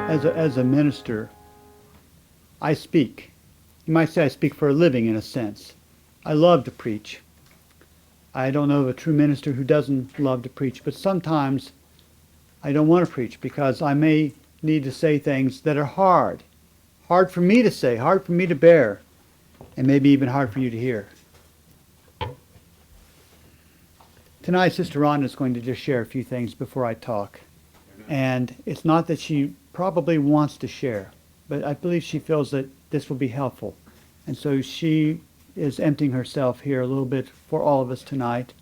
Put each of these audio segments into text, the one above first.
As a minister, I speak. You might say I speak for a living in a sense. I love to preach. I don't know of a true minister who doesn't love to preach, but sometimes I don't want to preach because I may need to say things that are hard. Hard for me to say, hard for me to bear, and maybe even hard for you to hear. Tonight, Sister Rhonda is going to just share a few things before I talk. And it's not that she probably wants to share, but I believe she feels that this will be helpful. And so she is emptying herself here a little bit for all of us tonight.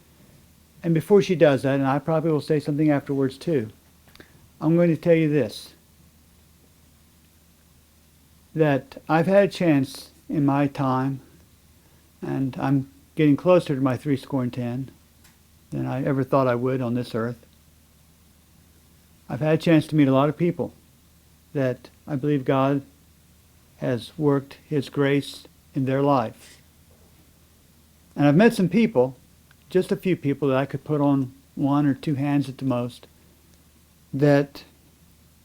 And before she does that, and I probably will say something afterwards too, I'm going to tell you this, that I've had a chance in my time, and I'm getting closer to my 70 than I ever thought I would on this earth. I've had a chance to meet a lot of people that I believe God has worked His grace in their life. And I've met some people, just a few people that I could put on one or two hands at the most, that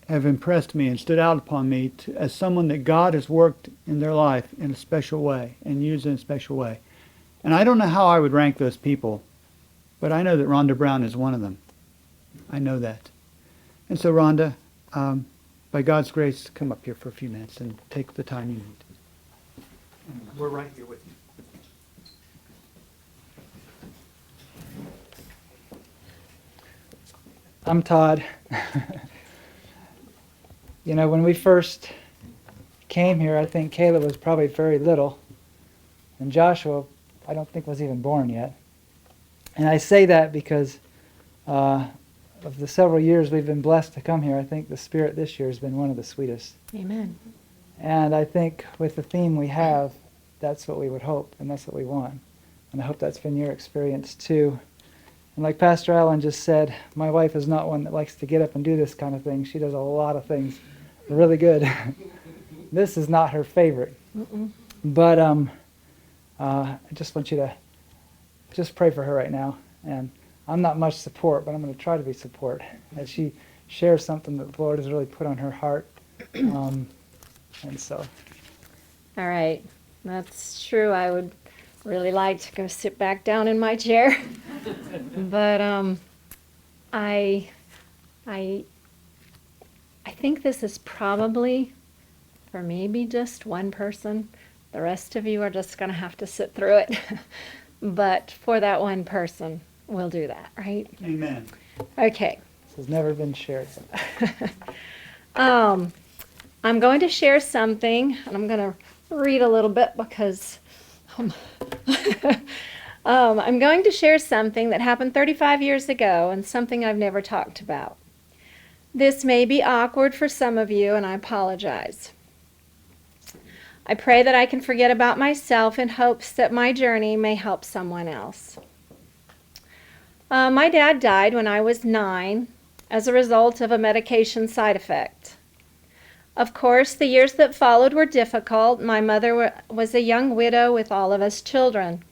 have impressed me and stood out upon me as someone that God has worked in their life in a special way and used in a special way. And I don't know how I would rank those people, but I know that Rhonda Brown is one of them. I know that. And so Rhonda, by God's grace, come up here for a few minutes and take the time you need. We're right here with you. I'm Todd. You know, when we first came here, I think Kayla was probably very little, and Joshua, I don't think was even born yet. And I say that because of the several years we've been blessed to come here, I think the Spirit this year has been one of the sweetest. Amen. And I think with the theme we have, that's what we would hope, and that's what we want. And I hope that's been your experience too. And like Pastor Allen just said, my wife is not one that likes to get up and do this kind of thing. She does a lot of things really good. This is not her favorite. Mm-mm. But I just want you to just pray for her right now. And I'm not much support, but I'm going to try to be support as she shares something that the Lord has really put on her heart. And so. All right. That's true. I would really like to go sit back down in my chair. But I think this is probably for maybe just one person. The rest of you are just going to have to sit through it. But for that one person, we'll do that, right? Amen. Okay. This has never been shared. I'm going to share something, and I'm going to read a little bit because I'm going to share something that happened 35 years ago and something I've never talked about. This may be awkward for some of you, and I apologize. I pray that I can forget about myself in hopes that my journey may help someone else. My dad died when I was 9 as a result of a medication side effect. Of course, the years that followed were difficult. My mother was a young widow with all of us children.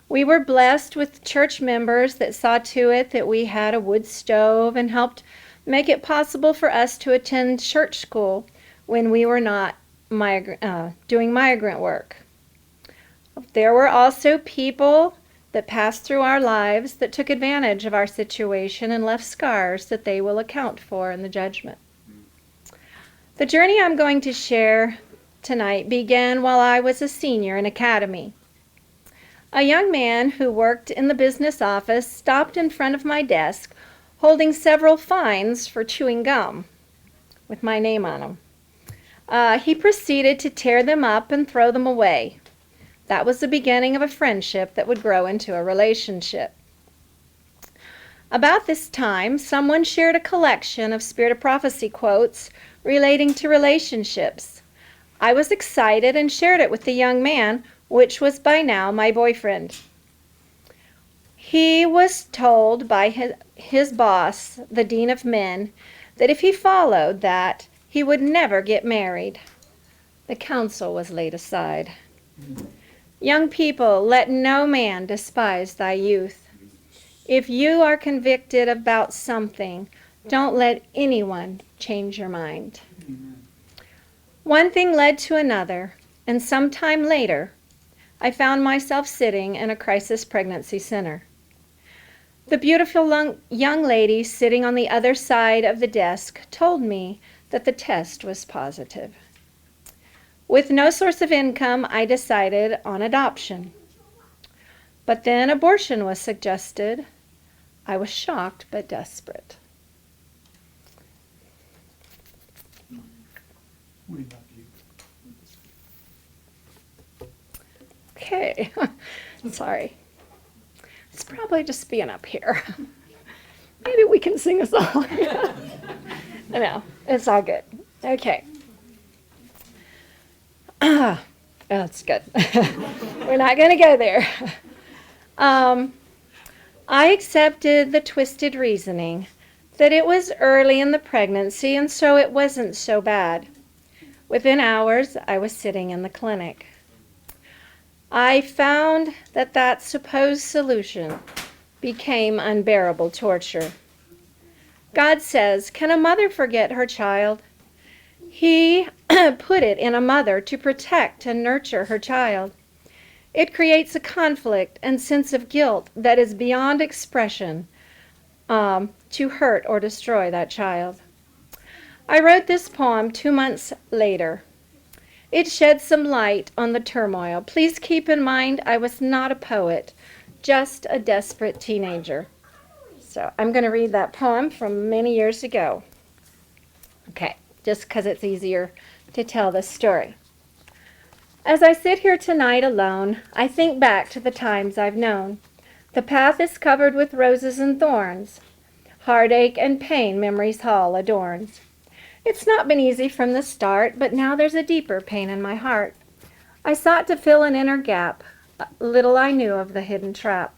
We were blessed with church members that saw to it that we had a wood stove and helped make it possible for us to attend church school when we were not doing migrant work. There were also people that passed through our lives that took advantage of our situation and left scars that they will account for in the judgment. The journey I'm going to share tonight began while I was a senior in academy. A young man who worked in the business office stopped in front of my desk holding several fines for chewing gum with my name on them. He proceeded to tear them up and throw them away. That was the beginning of a friendship that would grow into a relationship. About this time, someone shared a collection of Spirit of Prophecy quotes relating to relationships. I was excited and shared it with the young man, which was by now my boyfriend. He was told by his boss, the Dean of Men, that if he followed that, he would never get married. The counsel was laid aside. Young people, let no man despise thy youth. If you are convicted about something, don't let anyone change your mind. One thing led to another, and some time later, I found myself sitting in a crisis pregnancy center. The beautiful young lady sitting on the other side of the desk told me that the test was positive. With no source of income, I decided on adoption. But then abortion was suggested. I was shocked but desperate. We love you. Okay, sorry. It's probably just being up here. Maybe we can sing a song. No, it's all good. Okay. That's good. We're not going to go there. I accepted the twisted reasoning that it was early in the pregnancy and so it wasn't so bad. Within hours, I was sitting in the clinic. I found that that supposed solution became unbearable torture. God says, can a mother forget her child? He put it in a mother to protect and nurture her child. It creates a conflict and sense of guilt that is beyond expression to hurt or destroy that child. I wrote this poem 2 months later. It sheds some light on the turmoil. Please keep in mind I was not a poet, just a desperate teenager. So I'm going to read that poem from many years ago. Okay, just because it's easier to tell the story. As I sit here tonight alone, I think back to the times I've known. The path is covered with roses and thorns. Heartache and pain memory's hall adorns. It's not been easy from the start, but now there's a deeper pain in my heart. I sought to fill an inner gap. Little I knew of the hidden trap.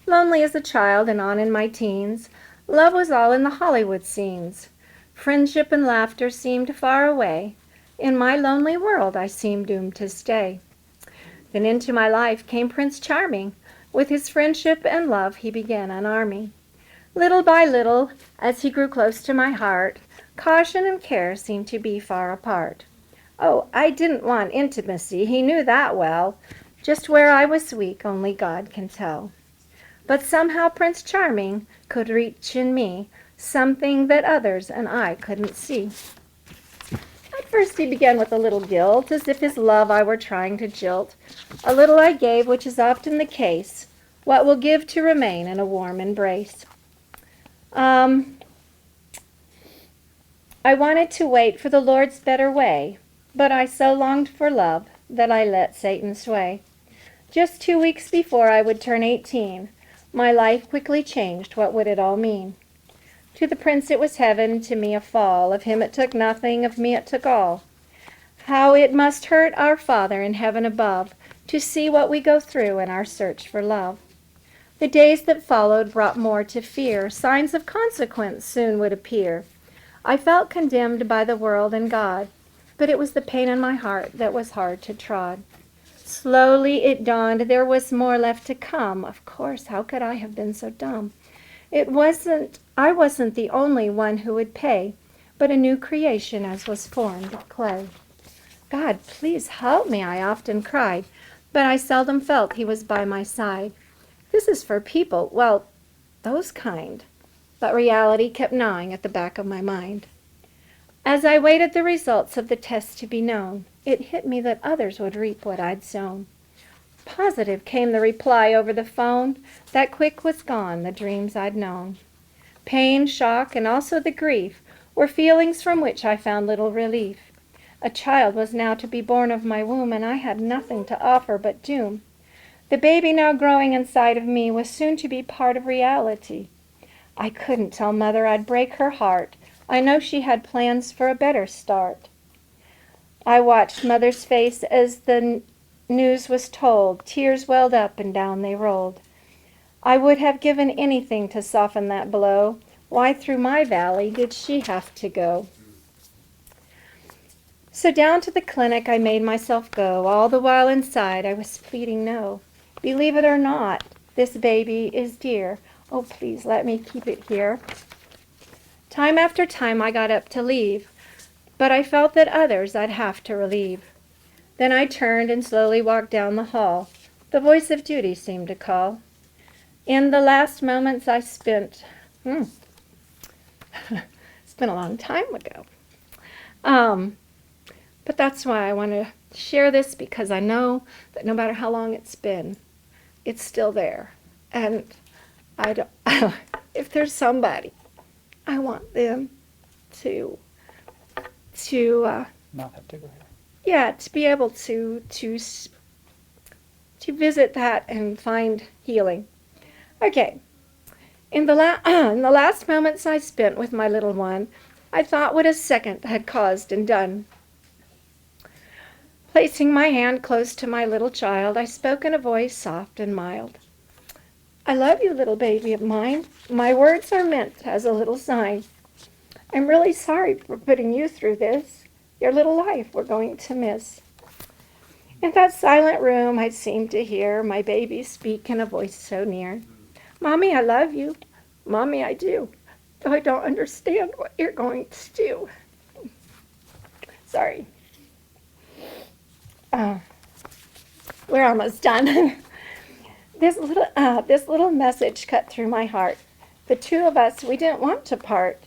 Lonely as a child and on in my teens, love was all in the Hollywood scenes. Friendship and laughter seemed far away. In my lonely world I seemed doomed to stay. Then into my life came Prince Charming. With his friendship and love he began an army. Little by little, as he grew close to my heart, caution and care seemed to be far apart. Oh, I didn't want intimacy, he knew that well. Just where I was weak, only God can tell. But somehow Prince Charming could reach in me something that others and I couldn't see. At first he began with a little guilt, as if his love I were trying to jilt. A little I gave, which is often the case, what will give to remain in a warm embrace. I wanted to wait for the Lord's better way, but I so longed for love that I let Satan sway. Just 2 weeks before I would turn 18, my life quickly changed. What would it all mean? To the prince it was heaven, to me a fall. Of him it took nothing, of me it took all. How it must hurt our Father in heaven above to see what we go through in our search for love. The days that followed brought more to fear. Signs of consequence soon would appear. I felt condemned by the world and God, but it was the pain in my heart that was hard to trod. Slowly it dawned there was more left to come. Of course, how could I have been so dumb? I wasn't the only one who would pay, but a new creation as was formed of clay. God, please help me, I often cried, but I seldom felt he was by my side. This is for people, well, those kind. But reality kept gnawing at the back of my mind. As I waited the results of the test to be known, it hit me that others would reap what I'd sown. Positive came the reply over the phone. That quick was gone, the dreams I'd known. Pain, shock, and also the grief were feelings from which I found little relief. A child was now to be born of my womb, and I had nothing to offer but doom. The baby now growing inside of me was soon to be part of reality. I couldn't tell Mother I'd break her heart. I know she had plans for a better start. I watched Mother's face as the news was told. Tears welled up and down they rolled. I would have given anything to soften that blow. Why through my valley did she have to go? So down to the clinic I made myself go. All the while inside I was pleading no. Believe it or not, this baby is dear. Oh, please let me keep it here. Time after time I got up to leave, but I felt that others I'd have to relieve. Then I turned and slowly walked down the hall. The voice of duty seemed to call. In the last moments I spent, it's been a long time ago. But that's why I want to share this, because I know that no matter how long it's been, it's still there. And I don't, if there's somebody, I want them to Not have to go here. yeah, to be able to visit that and find healing. Okay. In the last moments I spent with my little one, I thought what a second had caused and done. Placing my hand close to my little child, I spoke in a voice soft and mild. I love you, little baby of mine. My words are meant as a little sign. I'm really sorry for putting you through this. Your little life we're going to miss. In that silent room, I seemed to hear my baby speak in a voice so near. Mommy, I love you. Mommy, I do. Though I don't understand what you're going to do. Sorry. We're almost done. This little message cut through my heart. The two of us, we didn't want to part.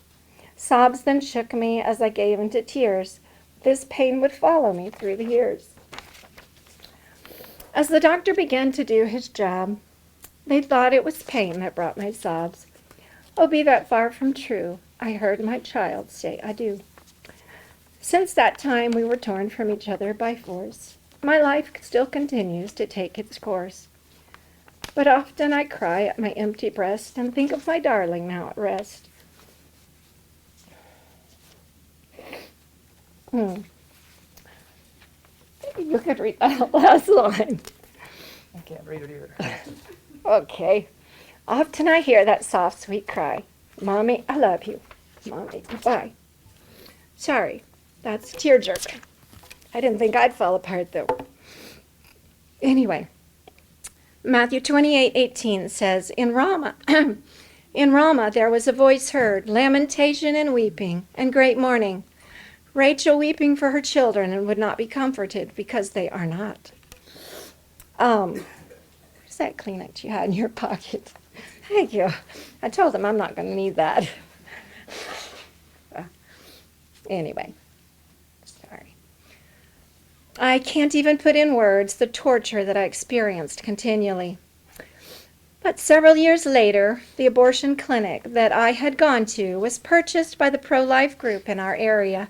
Sobs then shook me as I gave into tears. This pain would follow me through the years. As the doctor began to do his job, they thought it was pain that brought my sobs. Oh, be that far from true. I heard my child say adieu. Since that time, we were torn from each other by force. My life still continues to take its course. But often I cry at my empty breast and think of my darling now at rest. You could read that last line. I can't read it either. Okay. Often I hear that soft, sweet cry. Mommy, I love you. Mommy, goodbye. Sorry, that's tearjerker. I didn't think I'd fall apart, though. Anyway, Matthew 28:18 says, in Ramah there was a voice heard, lamentation and weeping, and great mourning. Rachel weeping for her children and would not be comforted because they are not. Where's that Kleenex you had in your pocket? Thank you. I told them I'm not going to need that. Anyway, sorry. I can't even put in words the torture that I experienced continually. But several years later, the abortion clinic that I had gone to was purchased by the pro-life group in our area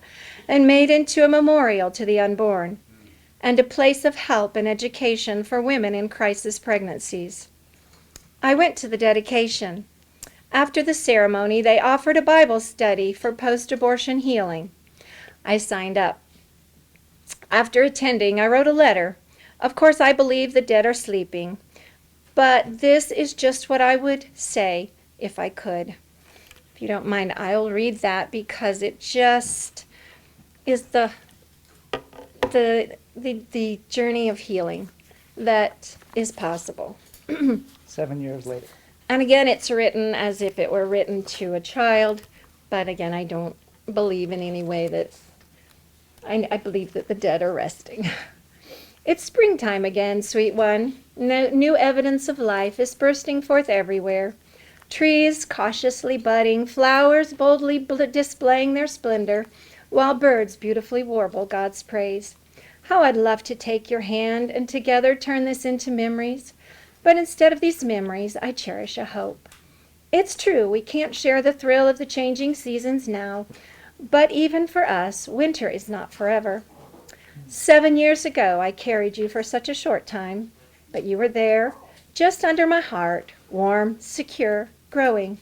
and made into a memorial to the unborn and a place of help and education for women in crisis pregnancies. I went to the dedication. After the ceremony, they offered a Bible study for post-abortion healing. I signed up. After attending, I wrote a letter. Of course, I believe the dead are sleeping, but this is just what I would say if I could. If you don't mind, I'll read that because it just is the journey of healing that is possible. 7 years later. And again, it's written as if it were written to a child, but again, I don't believe in any way that, I believe that the dead are resting. It's springtime again, sweet one. New evidence of life is bursting forth everywhere. Trees cautiously budding, flowers boldly displaying their splendor, while birds beautifully warble God's praise. How I'd love to take your hand and together turn this into memories. But instead of these memories, I cherish a hope. It's true, we can't share the thrill of the changing seasons now, but even for us, winter is not forever. 7 years ago, I carried you for such a short time, but you were there, just under my heart, warm, secure, growing.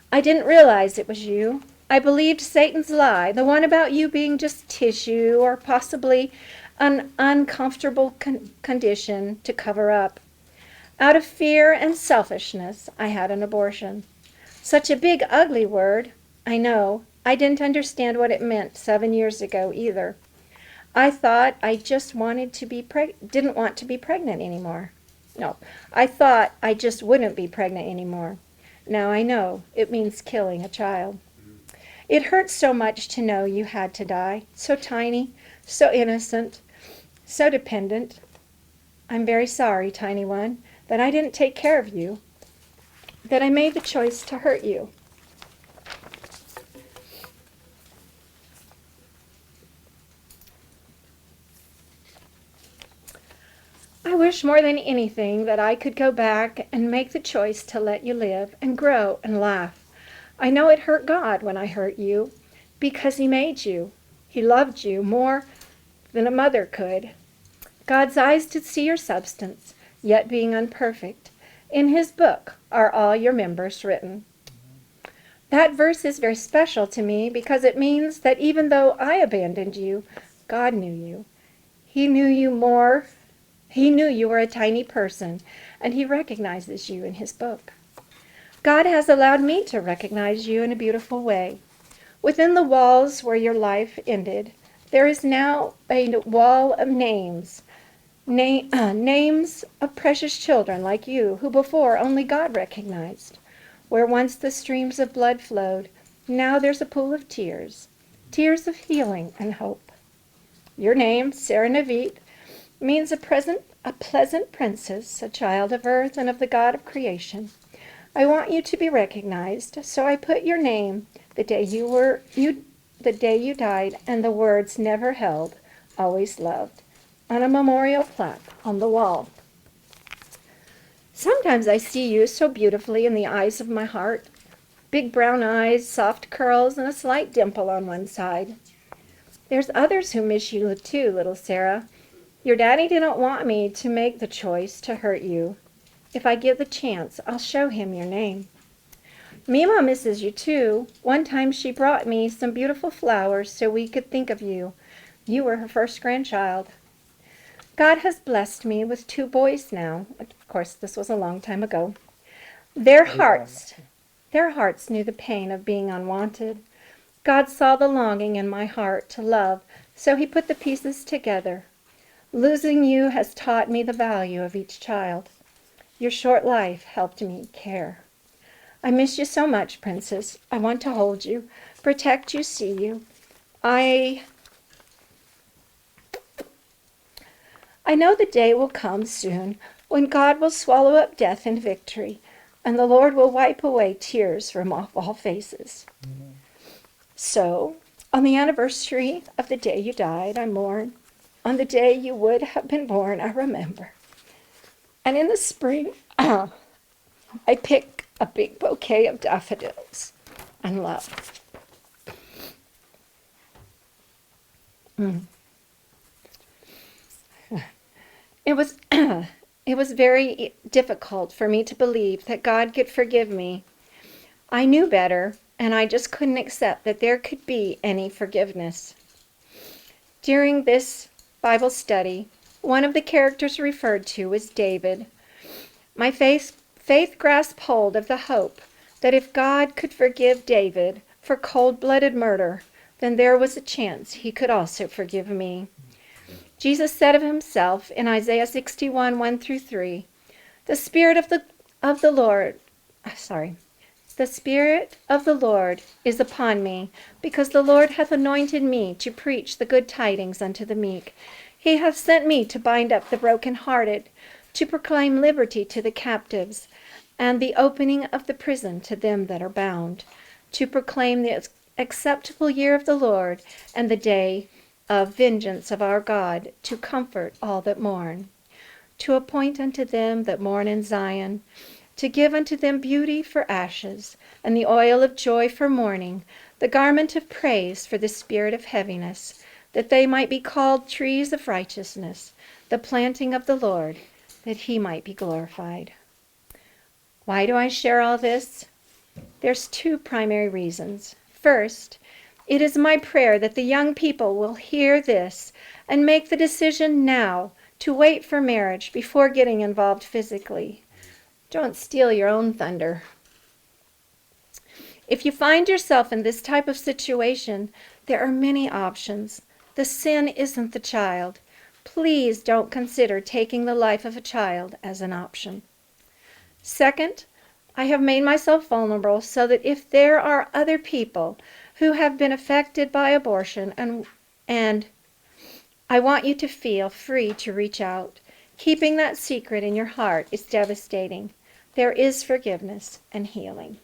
I didn't realize it was you. I believed Satan's lie, the one about you being just tissue or possibly an uncomfortable condition to cover up. Out of fear and selfishness, I had an abortion. Such a big, ugly word, I know. I didn't understand what it meant 7 years ago either. I thought I just didn't want to be pregnant anymore. No, I thought I just wouldn't be pregnant anymore. Now I know it means killing a child. It hurts so much to know you had to die, so tiny, so innocent, so dependent. I'm very sorry, tiny one, that I didn't take care of you, that I made the choice to hurt you. I wish more than anything that I could go back and make the choice to let you live and grow and laugh. I know it hurt God when I hurt you, because He made you. He loved you more than a mother could. God's eyes did see your substance, yet being unperfect. In His book are all your members written. That verse is very special to me because it means that even though I abandoned you, God knew you. He knew you more. He knew you were a tiny person, and He recognizes you in His book. God has allowed me to recognize you in a beautiful way. Within the walls where your life ended, there is now a wall of names. Names of precious children like you, who before only God recognized. Where once the streams of blood flowed, now there's a pool of tears. Tears of healing and hope. Your name, Sarah Navit, means a pleasant princess, a child of earth and of the God of creation. I want you to be recognized, so I put your name, the day you died, and the words never held, always loved, on a memorial plaque on the wall. Sometimes I see you so beautifully in the eyes of my heart, big brown eyes, soft curls, and a slight dimple on one side. There's others who miss you too, little Sarah. Your daddy didn't want me to make the choice to hurt you. If I get the chance, I'll show him your name. Mima misses you too. One time she brought me some beautiful flowers so we could think of you. You were her first grandchild. God has blessed me with 2 boys now. Of course, this was a long time ago. Their hearts knew the pain of being unwanted. God saw the longing in my heart to love, so He put the pieces together. Losing you has taught me the value of each child. Your short life helped me care. I miss you so much, Princess. I want to hold you, protect you, see you. I know the day will come soon when God will swallow up death in victory, and the Lord will wipe away tears from off all faces. Amen. So, on the anniversary of the day you died, I mourn. On the day you would have been born, I remember. And in the spring, I pick a big bouquet of daffodils and love. It was very difficult for me to believe that God could forgive me. I knew better, and I just couldn't accept that there could be any forgiveness. During this Bible study, one of the characters referred to was David. My faith grasped hold of the hope that if God could forgive David for cold-blooded murder, then there was a chance He could also forgive me. Jesus said of Himself in Isaiah 61, 1-3, The Spirit of the Lord is upon me, because the Lord hath anointed me to preach the good tidings unto the meek. He hath sent me to bind up the brokenhearted, to proclaim liberty to the captives, and the opening of the prison to them that are bound, to proclaim the acceptable year of the Lord, and the day of vengeance of our God, to comfort all that mourn, to appoint unto them that mourn in Zion, to give unto them beauty for ashes, and the oil of joy for mourning, the garment of praise for the spirit of heaviness, that they might be called trees of righteousness, the planting of the Lord, that He might be glorified. Why do I share all this? There's 2 primary reasons. First, it is my prayer that the young people will hear this and make the decision now to wait for marriage before getting involved physically. Don't steal your own thunder. If you find yourself in this type of situation, there are many options. The sin isn't the child. Please don't consider taking the life of a child as an option. Second, I have made myself vulnerable so that if there are other people who have been affected by abortion, and I want you to feel free to reach out. Keeping that secret in your heart is devastating. There is forgiveness and healing.